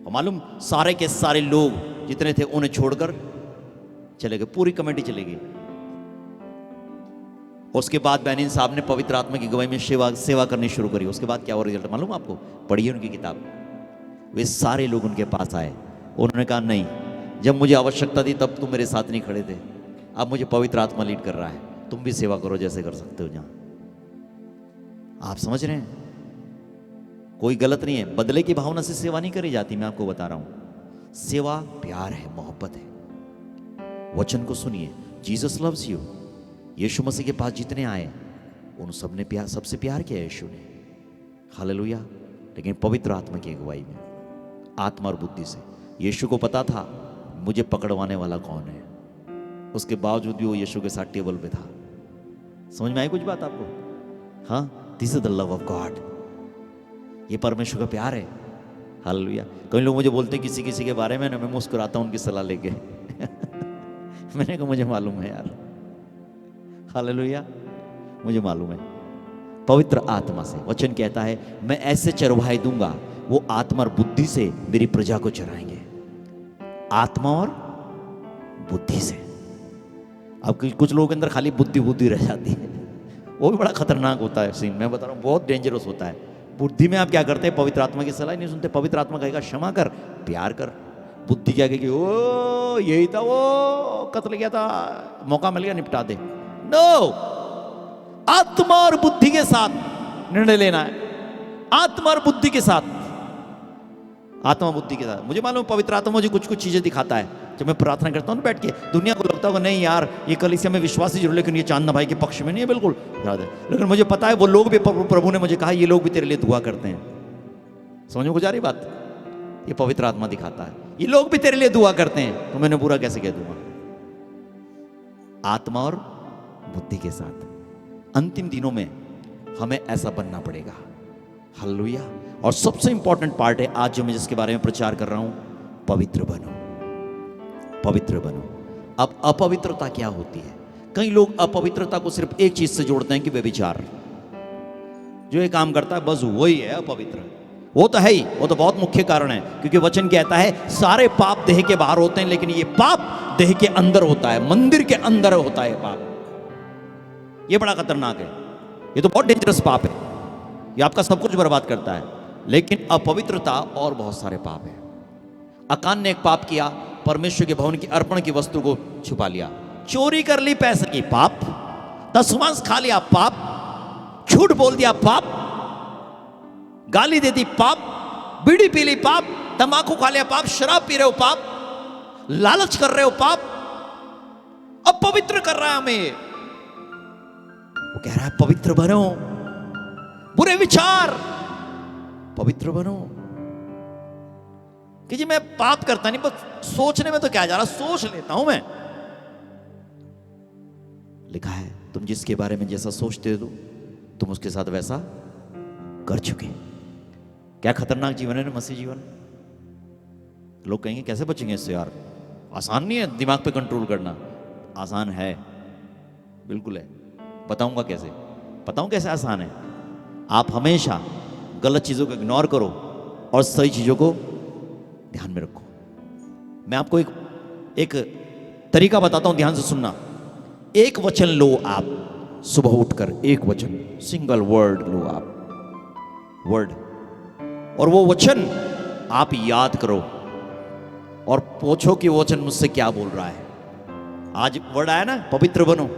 और मालूम सारे के सारे लोग जितने थे उन्हें छोड़कर चले गए, पूरी कमेटी चली गई। उसके बाद बेनिन साहब ने पवित्र आत्मा की गवाही में सेवा करनी शुरू करी। उसके बाद क्या हुआ रिजल्ट मालूम आपको? पढ़िए उनकी किताब। वे सारे लोग उनके पास आए, उन्होंने कहा नहीं, जब मुझे आवश्यकता थी तब तुम मेरे साथ नहीं खड़े थे, अब मुझे पवित्र आत्मा लीड कर रहा है, तुम भी सेवा करो जैसे कर सकते हो जहां। आप समझ रहे हैं? कोई गलत नहीं है, बदले की भावना से सेवा नहीं करी जाती। मैं आपको बता रहा हूं, सेवा प्यार है, मोहब्बत है। वचन को सुनिए, जीसस लव्स यू। यीशु मसीह के पास जितने आए उन सब ने प्यार, सबसे प्यार किया यीशु ने। हालेलुया। लेकिन पवित्र आत्मा की अगुवाई में, आत्मा और बुद्धि से। यीशु को पता था मुझे पकड़वाने वाला कौन है, उसके बावजूद भी वो यीशु के साथ टेबल पे था। समझ में आई कुछ बात आपको? हाँ, this is the love of God. ये परमेश्वर का प्यार है। हालेलुया। कई लोग मुझे बोलते हैं किसी किसी के बारे में ना, मैं मुस्कुराता हूं उनकी सलाह लेके मैंने कहा मुझे मालूम है यार। हालेलुया, मुझे मालूम है। पवित्र आत्मा से वचन कहता है, मैं ऐसे चरवाहे दूंगा, वो आत्मा और बुद्धि से मेरी प्रजा को चराएंगे। आत्मा और बुद्धि से। अब कुछ लोगों के अंदर खाली बुद्धि बुद्धि रह जाती है, वो भी बड़ा खतरनाक होता है सीन। मैं बता रहा हूँ, बहुत डेंजरस होता है। बुद्धि में आप क्या करते हैं? पवित्र आत्मा की सलाह नहीं सुनते। पवित्र आत्मा कहेगा क्षमा कर, प्यार कर। बुद्धि क्या कहेगी? ओ यही था, वो कत्ल किया था, मौका मिल गया निपटा दे। नो, आत्मा और बुद्धि के साथ निर्णय लेना है, आत्मा और बुद्धि के साथ। आत्मा बुद्धि के साथ। मुझे मालूम पवित्र आत्मा मुझे कुछ कुछ चीजें दिखाता है जब मैं प्रार्थना करता हूँ ना बैठ के। दुनिया को लगता होगा नहीं यार ये कलीसिया में विश्वासी जरूर, लेकिन ये चांदना भाई के पक्ष में नहीं है, बिल्कुल याद है। लेकिन मुझे पता है वो लोग भी, प्रभु ने मुझे कहा ये लोग भी तेरे लिए दुआ करते हैं। समझ में जा रही बात? ये पवित्र आत्मा दिखाता है ये लोग भी तेरे लिए दुआ करते हैं, तो मैंने बुरा कैसे कह दूंगा? आत्मा और बुद्धि के साथ अंतिम दिनों में हमें ऐसा बनना पड़ेगा। हालेलुया। और सबसे इंपॉर्टेंट पार्ट है आज जो मैं जिसके बारे में प्रचार कर रहा हूं, पवित्र बनो, पवित्र बनो। अब अपवित्रता क्या होती है? कई लोग अपवित्रता को सिर्फ एक चीज से जोड़ते हैं कि व्यभिचार। जो ये काम करता है बस वही है अपवित्र। वो तो है ही, वो तो बहुत मुख्य कारण है, क्योंकि वचन कहता है सारे पाप देह के बाहर होते हैं, लेकिन ये पाप देह के अंदर होता है, मंदिर के अंदर होता है पाप। ये बड़ा खतरनाक है, ये तो बहुत डेंजरस पाप है, ये आपका सब कुछ बर्बाद करता है। लेकिन अपवित्रता और बहुत सारे पाप है। अकान ने एक पाप किया, परमेश्वर के भवन की अर्पण की वस्तु को छुपा लिया, चोरी कर ली पैसे की, पाप। दशमांश खा लिया, पाप। झूठ बोल दिया, पाप। गाली दे दी, पाप। बीड़ी पी ली, पाप। तंबाकू खा लिया, पाप। शराब पी रहे हो, पाप। लालच कर रहे हो, पाप। अपवित्र कर रहा है हमें। वो कह रहा है पवित्र बनो, बुरे विचार, पवित्र बनो। कि जी मैं पाप करता नहीं, बस सोचने में तो क्या जा रहा, सोच लेता हूं मैं। लिखा है तुम जिसके बारे में जैसा सोचते हो तुम उसके साथ वैसा कर चुके। क्या खतरनाक जीवन है ना मसीह जीवन। लोग कहेंगे कैसे बचेंगे इससे यार, आसान नहीं है दिमाग पे कंट्रोल करना। आसान है, बिल्कुल है। बताऊंगा कैसे, बताऊं कैसे आसान है। आप हमेशा गलत चीजों को इग्नोर करो और सही चीजों को ध्यान में रखो। मैं आपको एक तरीका बताता हूं, ध्यान से सुनना। एक वचन लो आप, सुबह उठकर एक वचन, सिंगल वर्ड लो आप, वर्ड, और वो वचन आप याद करो और पूछो कि वो वचन मुझसे क्या बोल रहा है। आज वर्ड आया ना, पवित्र बनो,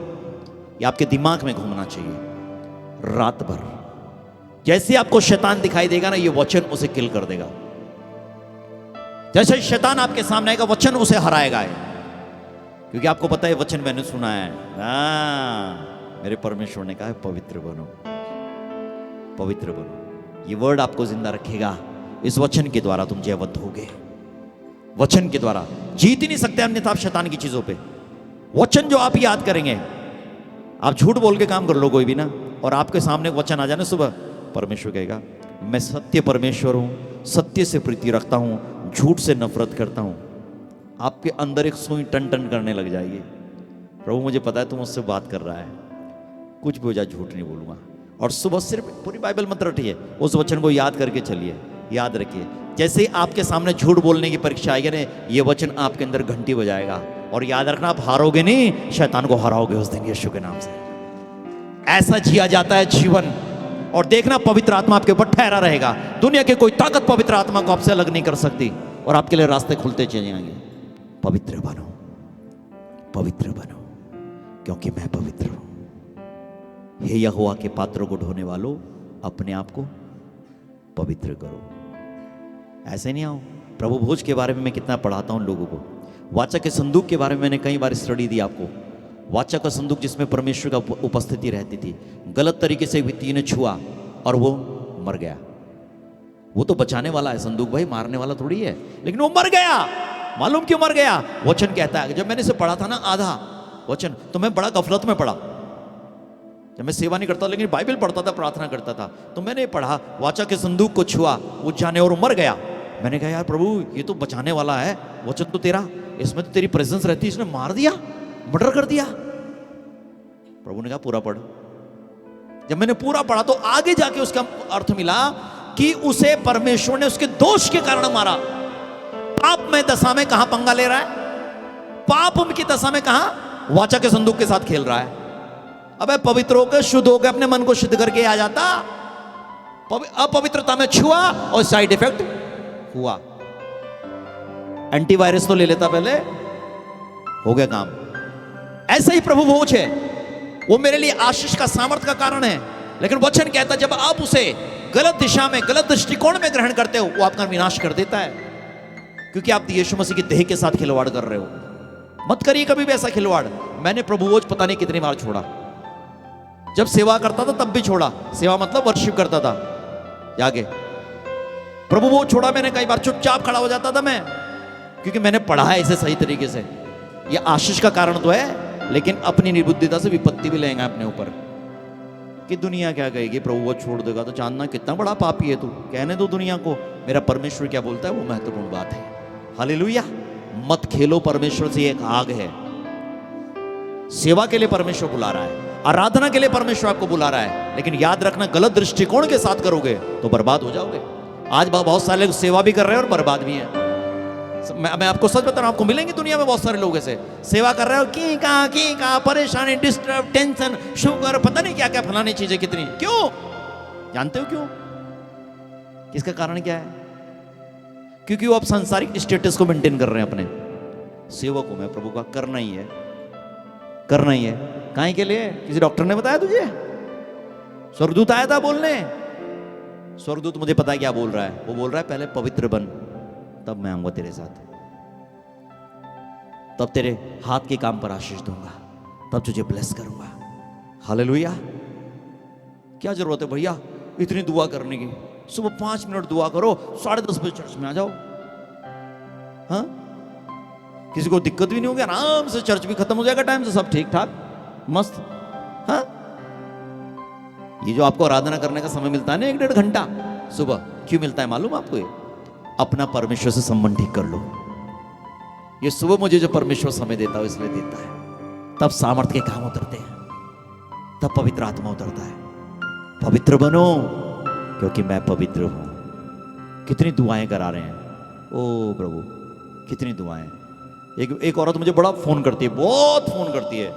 ये आपके दिमाग में घूमना चाहिए रात भर। जैसे आपको शैतान दिखाई देगा ना, ये वचन उसे किल कर देगा। जैसे शैतान आपके सामने आएगा, वचन उसे हराएगा, क्योंकि आपको पता है वचन मैंने सुना है। मेरे परमेश्वर ने कहा है पवित्र बनो, पवित्र बनो। ये वर्ड आपको जिंदा रखेगा। इस वचन के द्वारा तुम जयवंत होगे। वचन के द्वारा जीत ही नहीं सकते अन्यथा आप शैतान की चीजों पे। वचन जो आप याद करेंगे, आप झूठ बोल के काम कर लो कोई भी ना, और आपके सामने वचन आ जाने सुबह, परमेश्वर कहेगा मैं सत्य परमेश्वर हूं, सत्य से प्रीति रखता हूं, झूठ से नफरत करता हूं। आपके अंदर एक सुई टन टन करने लग जाएगी। प्रभु मुझे पता है तुम मुझसे बात कर रहा है, कुछ भी हो जाए झूठ नहीं बोलूंगा। और सुबह सिर्फ पूरी बाइबल मत रटिए, उस वचन को याद करके चलिए, याद रखिए। जैसे ही आपके सामने झूठ बोलने की परीक्षा आएगी ना, ये वचन आपके अंदर घंटी बजाएगा। और याद रखना, आप हारोगे नहीं, शैतान को हराओगे उस दिन यीशु के नाम से। ऐसा जिया जाता है जीवन। और देखना पवित्र आत्मा आपके ऊपर ठहरा रहेगा। दुनिया की कोई ताकत पवित्र आत्मा को आपसे अलग नहीं कर सकती, और आपके लिए रास्ते खुलते चले जाएंगे। पवित्र बनो, पवित्र बनो, क्योंकि मैं पवित्र हूं। हे यहोवा के पात्रों को ढोने वालों, अपने आप को पवित्र करो। ऐसे नहीं आओ। प्रभु भोज के बारे में मैं कितना पढ़ाता हूं लोगों को। वाचा के संदूक के बारे में मैंने कई बार स्टडी दी आपको। वाचा का संदूक जिसमें परमेश्वर का उपस्थिति रहती थी, गलत तरीके से व्यक्ति ने छुआ और वो मर गया। वो तो बचाने वाला है संदूक भाई, मारने वाला थोड़ी है, लेकिन वो मर गया। मालूम क्यों मर गया? वचन कहता है। जब मैंने इसे पढ़ा था ना आधा वचन, तो मैं बड़ा गफलत में पढ़ा। जब मैं सेवा नहीं करता लेकिन बाइबल पढ़ता था, प्रार्थना करता था, तो मैंने पढ़ा वाचा के संदूक को छुआ, वो जाने और मर गया। मैंने कहा यार प्रभु ये तो बचाने वाला है, वचन तो तेरा, इसमें तो तेरी प्रेजेंस रहती, इसने मार दिया, मर्डर कर दिया। प्रभु ने कहा पूरा पढ़। जब मैंने पूरा पढ़ा तो आगे जाके उसका अर्थ मिला कि उसे परमेश्वर ने उसके दोष के कारण मारा। पाप में दशा में कहां पंगा ले रहा है, पाप की दशा में कहां वाचा के संदूक के साथ खेल रहा है। अबे पवित्र होकर शुद्ध होकर अपने मन को शुद्ध करके आ जाता, अपवित्रता में छुआ और साइड इफेक्ट हुआ। एंटीवायरस तो ले लेता पहले, हो गया काम। ऐसा ही प्रभु भोज है, वो मेरे लिए आशीष का सामर्थ्य का कारण है। लेकिन वचन कहता जब आप उसे गलत दिशा में, गलत दृष्टिकोण में ग्रहण करते हो, वो आपका विनाश कर देता है, क्योंकि आप यीशु मसीह की देह के साथ खिलवाड़ कर रहे हो। मत करिए कभी भी ऐसा खिलवाड़। मैंने प्रभु भोज पता नहीं कितनी बार छोड़ा। जब सेवा करता था तब भी छोड़ा। सेवा मतलब वर्शिप करता था जाके। प्रभु भोज छोड़ा मैंने कई बार, चुपचाप खड़ा हो जाता था मैं, क्योंकि मैंने पढ़ा है इसे सही तरीके से। ये आशीष का कारण तो है, लेकिन अपनी निर्बुद्धिता से विपत्ति भी लेंगे अपने ऊपर कि दुनिया क्या कहेगी, प्रभु वो छोड़ देगा तो जानना कितना बड़ा पापी है तू। कहने दो दुनिया को, मेरा परमेश्वर क्या बोलता है वो महत्वपूर्ण बात है। हालेलुया। मत खेलो, परमेश्वर से एक आग है। सेवा के लिए परमेश्वर बुला रहा है, आराधना के लिए परमेश्वर आपको बुला रहा है, लेकिन याद रखना गलत दृष्टिकोण के साथ करोगे तो बर्बाद हो जाओगे। आज बहुत सारे लोग सेवा भी कर रहे हैं और बर्बाद भी हैं। मैं आपको सच बता रहा हूं, आपको मिलेंगे दुनिया में बहुत सारे लोग ऐसे सेवा कर रहे हो, की का परेशानी, डिस्टर्ब, टेंशन, शुगर, पता नहीं क्या क्या फलानी चीजें कितनी। क्यों? जानते हो क्यों? किसका कारण क्या है? क्योंकि वो आप सांसारिक स्टेटस को मेंटेन कर रहे हैं अपने। सेवक हूं मैं प्रभु का, करना ही है, करना ही है। काहे के लिए? किसी डॉक्टर ने बताया तुझे? स्वर्गदूत आया था बोलने? स्वर्गदूत मुझे पता है क्या बोल रहा है। वो बोल रहा है पहले पवित्र बन, तब मैं आऊंगा तेरे साथ, तब तेरे हाथ के काम पर आशीष दूंगा, तब तुझे ब्लेस करूंगा। हालेलुया। क्या जरूरत है भैया इतनी दुआ करने की? सुबह 5 मिनट दुआ करो, 10:30 बजे चर्च में आ जाओ। हाँ, किसी को दिक्कत भी नहीं होगी, आराम से चर्च भी खत्म हो जाएगा टाइम से, सब ठीक ठाक मस्त। हाँ, ये जो आपको आराधना करने का समय मिलता है ना 1-1.5 घंटा सुबह, क्यों मिलता है मालूम आपको? ये अपना परमेश्वर से संबंध ठीक कर लो। ये सुबह मुझे जो परमेश्वर समय देता है इसलिए देता है, तब सामर्थ्य के काम उतरते हैं, तब पवित्र आत्मा उतरता है। पवित्र बनो क्योंकि मैं पवित्र हूं। कितनी दुआएं करा रहे हैं, ओ प्रभु कितनी दुआएं। एक औरत मुझे बड़ा फोन करती है, बहुत फोन करती है,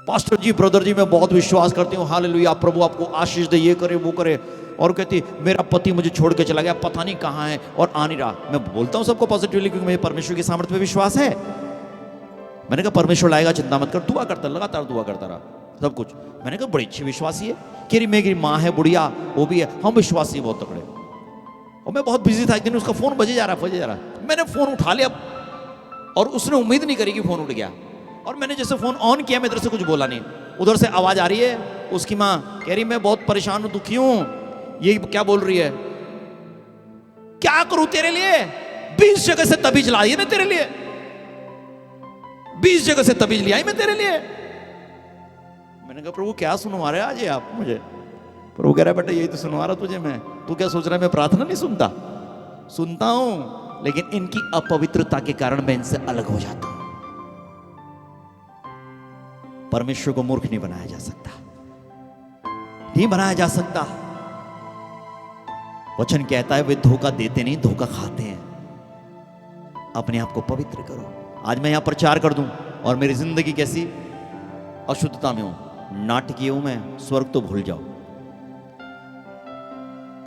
पास्टर जी, ब्रदर जी, मैं बहुत विश्वास करती हूँ, हालेलुया, प्रभु आपको आशीष दे, ये करे वो करे। और कहती मेरा पति मुझे छोड़ के चला गया, पता नहीं कहाँ है और आ नहीं रहा। मैं बोलता हूँ सबको पॉजिटिवली, क्योंकि मुझे परमेश्वर की सामर्थ्य में विश्वास है। मैंने कहा परमेश्वर लाएगा, चिंता मत कर। दुआ करता, लगातार दुआ करता रहा, सब कुछ। मैंने कहा बड़ी अच्छी विश्वासी है। कि मेरी माँ है बुढ़िया, वो भी है, हम विश्वासी बहुत तकड़े। और मैं बहुत बिजी था, एक दिन उसका फोन बजे जा रहा। मैंने फोन उठा लिया और उसने उम्मीद नहीं करी कि फोन उठ गया। और मैंने जैसे फोन ऑन किया, मैं इधर से कुछ बोला नहीं, उधर से आवाज आ रही है, उसकी माँ कह रही मैं बहुत परेशान हूं, दुखी हूं। ये क्या बोल रही है? क्या करूं तेरे लिए? 20 जगह से तबीज लाई मैं तेरे लिए, 20 जगह से तबीज ले आई मैं तेरे लिए। मैंने कहा प्रभु क्या सुनवा रहे आज ये आप मुझे? प्रभु कह रहा है बेटा यही तो सुनवा रहा तुझे मैं। तू क्या सोच रहा है मैं प्रार्थना नहीं सुनता? सुनता हूं, लेकिन इनकी अपवित्रता के कारण मैं इनसे अलग हो जाता हूं। परमेश्वर को मूर्ख नहीं बनाया जा सकता, नहीं बनाया जा सकता। वचन कहता है वे धोखा देते नहीं, धोखा खाते हैं। अपने आप को पवित्र करो। आज मैं यहां प्रचार कर दूं और मेरी जिंदगी कैसी अशुद्धता में हूं, नाटकीय हूं मैं, स्वर्ग तो भूल जाओ।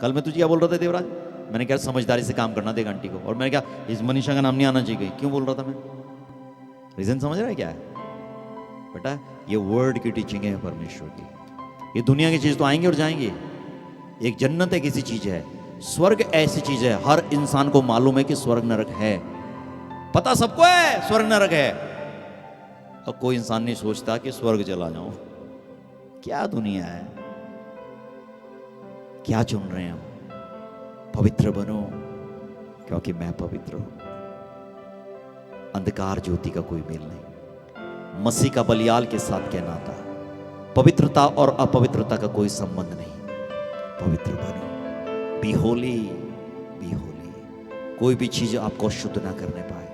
कल मैं तुझे क्या बोल रहा था देवराज? मैंने कहा समझदारी से काम करना, देगा आंटी को। और मैंने कहा इस मनीषा का नाम नहीं आना चाहिए। क्यों बोल रहा था मैं? रीजन समझ रहा है क्या है बेटा? ये वर्ड की टीचिंग है परमेश्वर की। ये दुनिया की चीज तो आएंगे और जाएंगे। एक जन्नत है, किसी चीज है। स्वर्ग ऐसी चीज है, हर इंसान को मालूम है कि स्वर्ग नरक है, पता सबको है स्वर्ग नरक है। और कोई इंसान नहीं सोचता कि स्वर्ग चला जाऊं। क्या दुनिया है, क्या चुन रहे हैं हम? पवित्र बनो क्योंकि मैं पवित्र हूं। अंधकार ज्योति का कोई मेल नहीं, मसीह का बलियाल के साथ क्या नाता। पवित्रता और अपवित्रता का कोई संबंध नहीं। पवित्र बनो, बी होली, बी होली। कोई भी चीज आपको अशुद्ध ना करने पाए,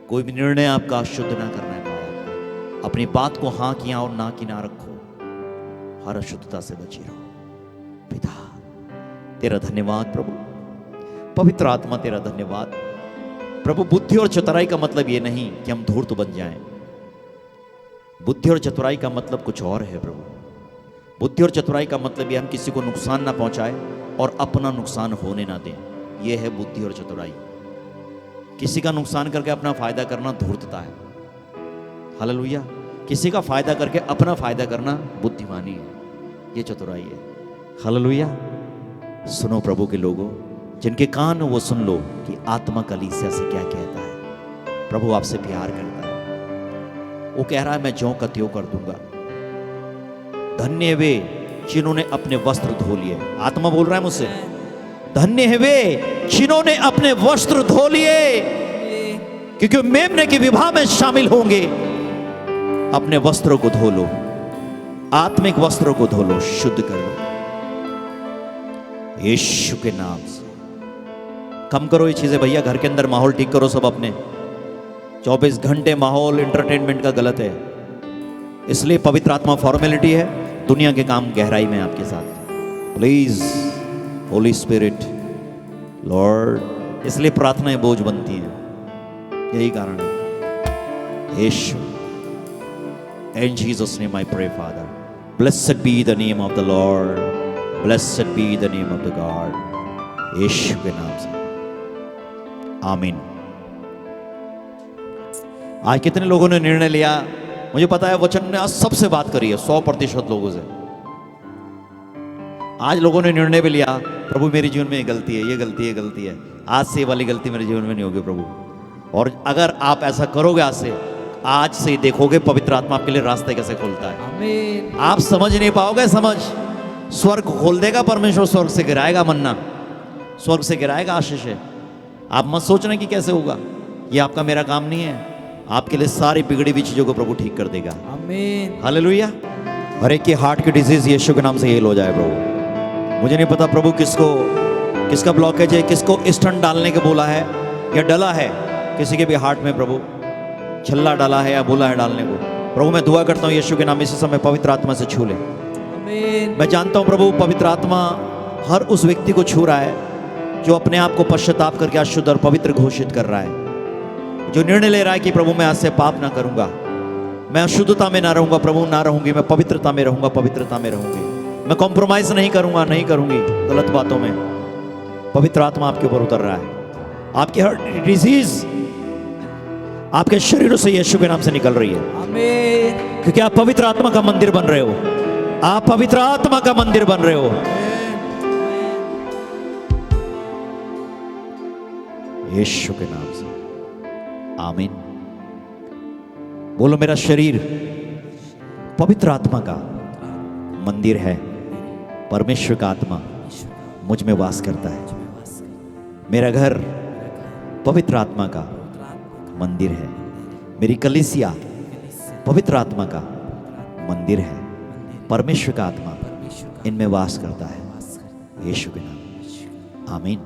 कोई भी निर्णय आपका अशुद्ध ना करने पाए। अपनी बात को हाँ किया और ना की ना रखो, हर अशुद्धता से बची रहो। पिता तेरा धन्यवाद प्रभु, पवित्र आत्मा तेरा धन्यवाद प्रभु। बुद्धि और चतुराई का मतलब ये नहीं कि हम धूर्त बन जाएं। बुद्धि और चतुराई का मतलब कुछ और है प्रभु। बुद्धि और चतुराई का मतलब ये हम किसी को नुकसान ना पहुंचाए और अपना नुकसान होने ना दें। यह है बुद्धि और चतुराई। किसी का नुकसान करके अपना फायदा करना धूर्तता है। हालेलुया। किसी का फायदा करके अपना फायदा करना बुद्धिमानी है, ये चतुराई है। हालेलुया। सुनो प्रभु के लोगों, जिनके कान हो वो सुन लो कि आत्मा कलीसिया से क्या कहता है। प्रभु आपसे प्यार करता है। वो कह रहा है मैं ज्यों का त्यों कर दूंगा। धन्य वे जिन्होंने अपने वस्त्र धो लिए। आत्मा बोल रहा है मुझसे, धन्य है वे जिन्होंने अपने वस्त्र धो लिए, क्योंकि मेमने के विवाह में शामिल होंगे। अपने वस्त्रों को धो लो, आत्मिक वस्त्रों को धो लो, शुद्ध कर लो यीशु के नाम से। कम करो ये चीजें भैया, घर के अंदर माहौल ठीक करो सब अपने। 24 घंटे माहौल एंटरटेनमेंट का गलत है, इसलिए पवित्र आत्मा फॉर्मेलिटी है, दुनिया के काम गहराई में आपके साथ। प्लीज होली स्पिरिट लॉर्ड, इसलिए प्रार्थनाएं बोझ बनती हैं, यही कारण है। यीशु, in Jesus name I pray, Father. Blessed be the name of the Lord, blessed be the name of the God. यीशु के नाम से आमीन। आज कितने लोगों ने निर्णय लिया? मुझे पता है वचन ने आज सबसे बात करी है, 100% लोगों से। आज लोगों ने निर्णय भी लिया, प्रभु मेरे जीवन में ये गलती है, ये गलती है, गलती है, आज से ये वाली गलती मेरे जीवन में नहीं होगी प्रभु। और अगर आप ऐसा करोगे आज से देखोगे पवित्र आत्मा आपके लिए रास्ते कैसे खोलता है। आमीन। आप समझ नहीं पाओगे, समझ स्वर्ग खोल देगा परमेश्वर, स्वर्ग से गिराएगा मन्ना, स्वर्ग से गिराएगा आशीष है। आप मत सोचना कि कैसे होगा, ये आपका मेरा काम नहीं है। आपके लिए सारी बिगड़ी हुई चीजों को प्रभु ठीक कर देगा। आमीन, हालेलुया। हर एक की हार्ट की डिजीज यीशु के नाम से हील हो जाए प्रभु। मुझे नहीं पता प्रभु किसका ब्लॉकेज है, किसको स्टंट डालने के बोला है या डला है, किसी के भी हार्ट में प्रभु छल्ला डाला है या बोला है डालने को। प्रभु मैं दुआ करता हूँ यीशु के नाम इसी समय पवित्र आत्मा से छू ले। मैं जानता हूँ प्रभु पवित्र आत्मा हर उस व्यक्ति को छू रहा है जो अपने आप को पश्चाताप करके अशुद्ध और पवित्र घोषित कर रहा है, जो निर्णय ले रहा है कि प्रभु मैं आज से पाप ना करूंगा, मैं अशुद्धता में ना रहूंगा प्रभु, ना रहूंगी, मैं पवित्रता में रहूंगा, पवित्रता में रहूंगी, मैं कॉम्प्रोमाइज नहीं करूंगा, नहीं करूंगी गलत बातों में। पवित्र आत्मा आपके ऊपर उतर रहा है, आपकी हर डिजीज आपके शरीरों से यीशु के नाम से निकल रही है। आमीन। क्योंकि आप पवित्र आत्मा का मंदिर बन रहे हो, आप पवित्र आत्मा का मंदिर बन रहे हो। यीशु के नाम से आमीन। बोलो मेरा शरीर पवित्र आत्मा का मंदिर है, परमेश्वर का आत्मा मुझ में वास करता है। मेरा घर पवित्र आत्मा का मंदिर है, मेरी कलीसिया पवित्र आत्मा का मंदिर है, परमेश्वर का आत्मा इनमें वास करता है। यीशु के नाम आमीन।